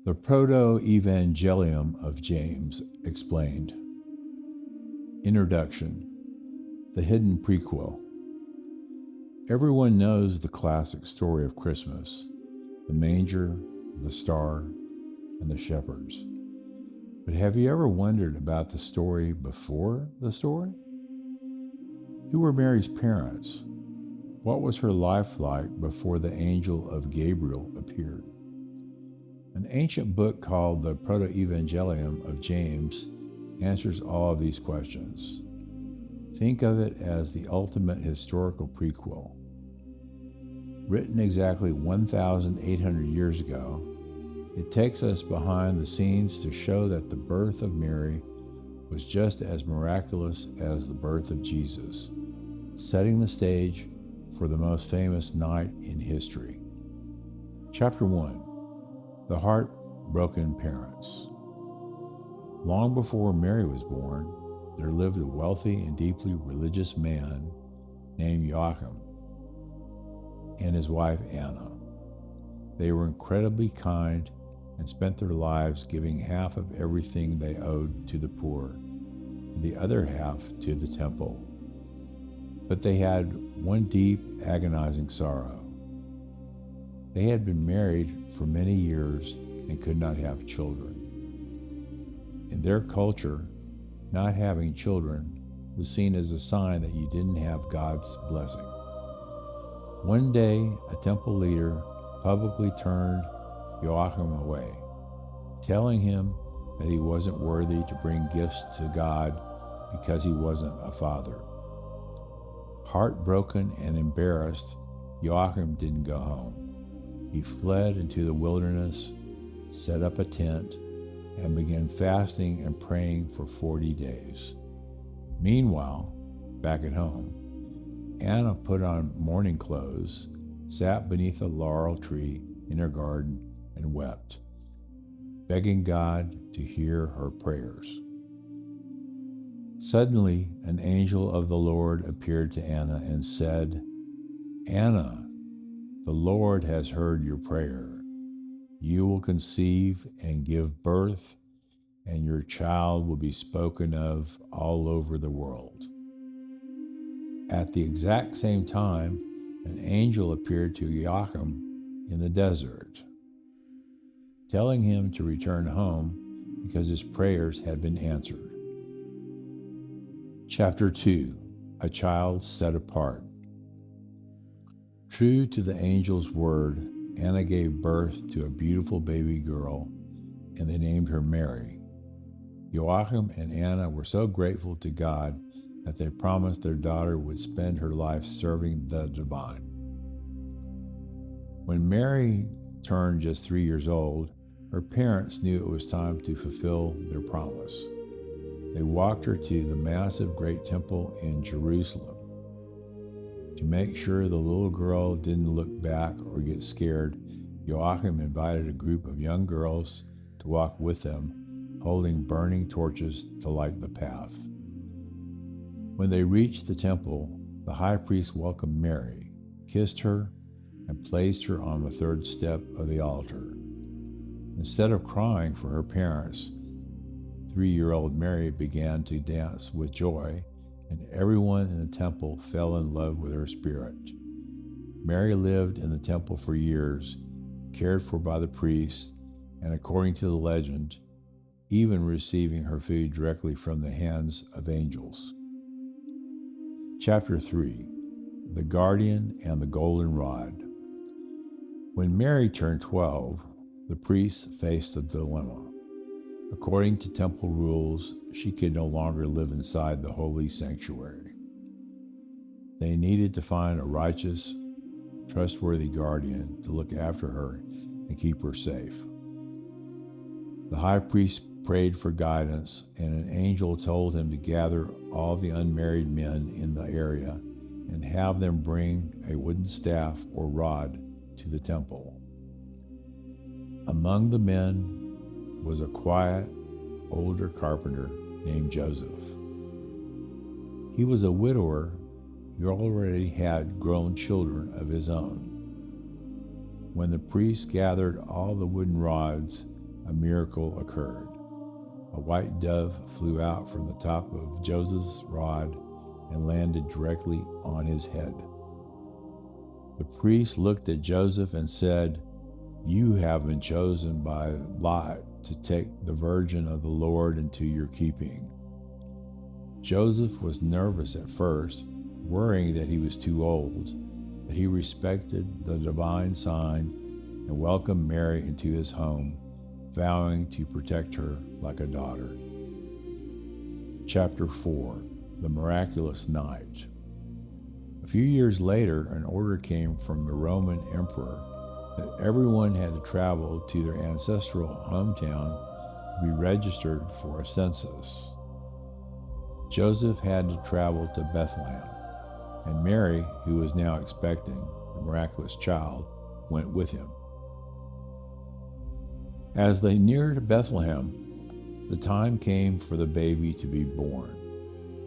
The Protoevangelium of James explained. Introduction. The hidden prequel. Everyone knows the classic story of Christmas, the manger, the star, and the shepherds. But have you ever wondered about the story before the story? Who were Mary's parents? What was her life like before the angel of Gabriel appeared? An ancient book called the Protoevangelium of James answers all of these questions. Think of it as the ultimate historical prequel. Written exactly 1,800 years ago, it takes us behind the scenes to show that the birth of Mary was just as miraculous as the birth of Jesus, setting the stage for the most famous night in history. Chapter 1. The Heartbroken Parents. Long before Mary was born, there lived a wealthy and deeply religious man named Joachim and his wife Anna. They were incredibly kind and spent their lives giving half of everything they owed to the poor, and the other half to the temple. But they had one deep, agonizing sorrow. They had been married for many years and could not have children. In their culture, not having children was seen as a sign that you didn't have God's blessing. One day, a temple leader publicly turned Joachim away, telling him that he wasn't worthy to bring gifts to God because he wasn't a father. Heartbroken and embarrassed, Joachim didn't go home. He fled into the wilderness, set up a tent, and began fasting and praying for 40 days. Meanwhile, back at home, Anna put on mourning clothes, sat beneath a laurel tree in her garden, and wept, begging God to hear her prayers. Suddenly, an angel of the Lord appeared to Anna and said, "Anna, the Lord has heard your prayer. You will conceive and give birth, and your child will be spoken of all over the world." At the exact same time, an angel appeared to Joachim in the desert, telling him to return home because his prayers had been answered. Chapter 2. A Child Set Apart. True to the angel's word, Anna gave birth to a beautiful baby girl, and they named her Mary. Joachim and Anna were so grateful to God that they promised their daughter would spend her life serving the divine. When Mary turned just 3 years old, her parents knew it was time to fulfill their promise. They walked her to the massive great temple in Jerusalem. To make sure the little girl didn't look back or get scared, Joachim invited a group of young girls to walk with them, holding burning torches to light the path. When they reached the temple, the high priest welcomed Mary, kissed her, and placed her on the third step of the altar. Instead of crying for her parents, 3-year-old Mary began to dance with joy, and everyone in the temple fell in love with her spirit. Mary lived in the temple for years, cared for by the priests, and according to the legend, even receiving her food directly from the hands of angels. Chapter 3. The Guardian and the Golden Rod. When Mary turned 12, the priests faced a dilemma. According to temple rules, she could no longer live inside the holy sanctuary. They needed to find a righteous, trustworthy guardian to look after her and keep her safe. The high priest prayed for guidance, and an angel told him to gather all the unmarried men in the area and have them bring a wooden staff or rod to the temple. Among the men was a quiet, older carpenter named Joseph. He was a widower who already had grown children of his own. When the priest gathered all the wooden rods, a miracle occurred. A white dove flew out from the top of Joseph's rod and landed directly on his head. The priest looked at Joseph and said, "You have been chosen by lot to take the virgin of the Lord into your keeping." Joseph was nervous at first, worrying that he was too old, but he respected the divine sign and welcomed Mary into his home, vowing to protect her like a daughter. Chapter 4, The Miraculous Night. A few years later, an order came from the Roman emperor that everyone had to travel to their ancestral hometown to be registered for a census. Joseph had to travel to Bethlehem, and Mary, who was now expecting the miraculous child, went with him. As they neared Bethlehem, the time came for the baby to be born.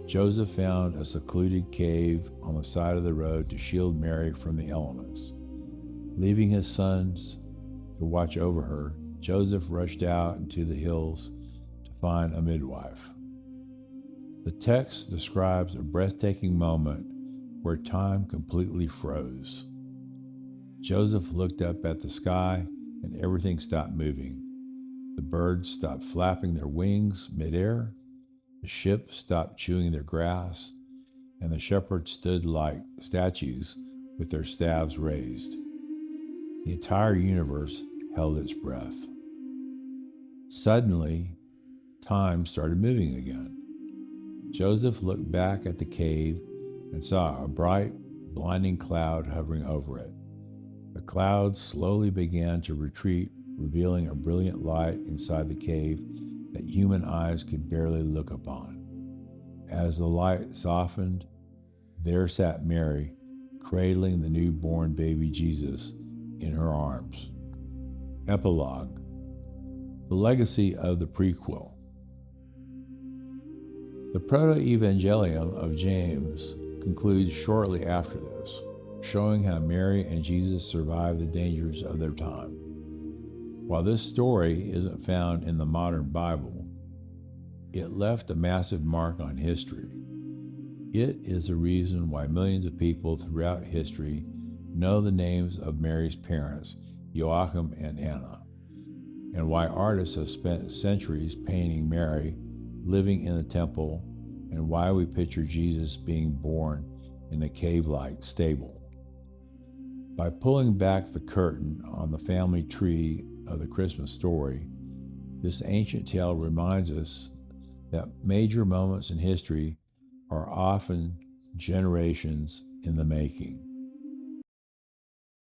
Joseph found a secluded cave on the side of the road to shield Mary from the elements. Leaving his sons to watch over her, Joseph rushed out into the hills to find a midwife. The text describes a breathtaking moment where time completely froze. Joseph looked up at the sky and everything stopped moving. The birds stopped flapping their wings midair, the sheep stopped chewing their grass, and the shepherds stood like statues with their staves raised. The entire universe held its breath. Suddenly, time started moving again. Joseph looked back at the cave and saw a bright, blinding cloud hovering over it. The cloud slowly began to retreat, revealing a brilliant light inside the cave that human eyes could barely look upon. As the light softened, there sat Mary, cradling the newborn baby Jesus in her arms. Epilogue. The legacy of the Prequel. The Protoevangelium of James concludes shortly after this, showing how Mary and Jesus survived the dangers of their time. While this story isn't found in the modern Bible, it left a massive mark on history. It is the reason why millions of people throughout history know the names of Mary's parents, Joachim and Anna, and why artists have spent centuries painting Mary living in the temple, and why we picture Jesus being born in a cave-like stable. By pulling back the curtain on the family tree of the Christmas story, this ancient tale reminds us that major moments in history are often generations in the making.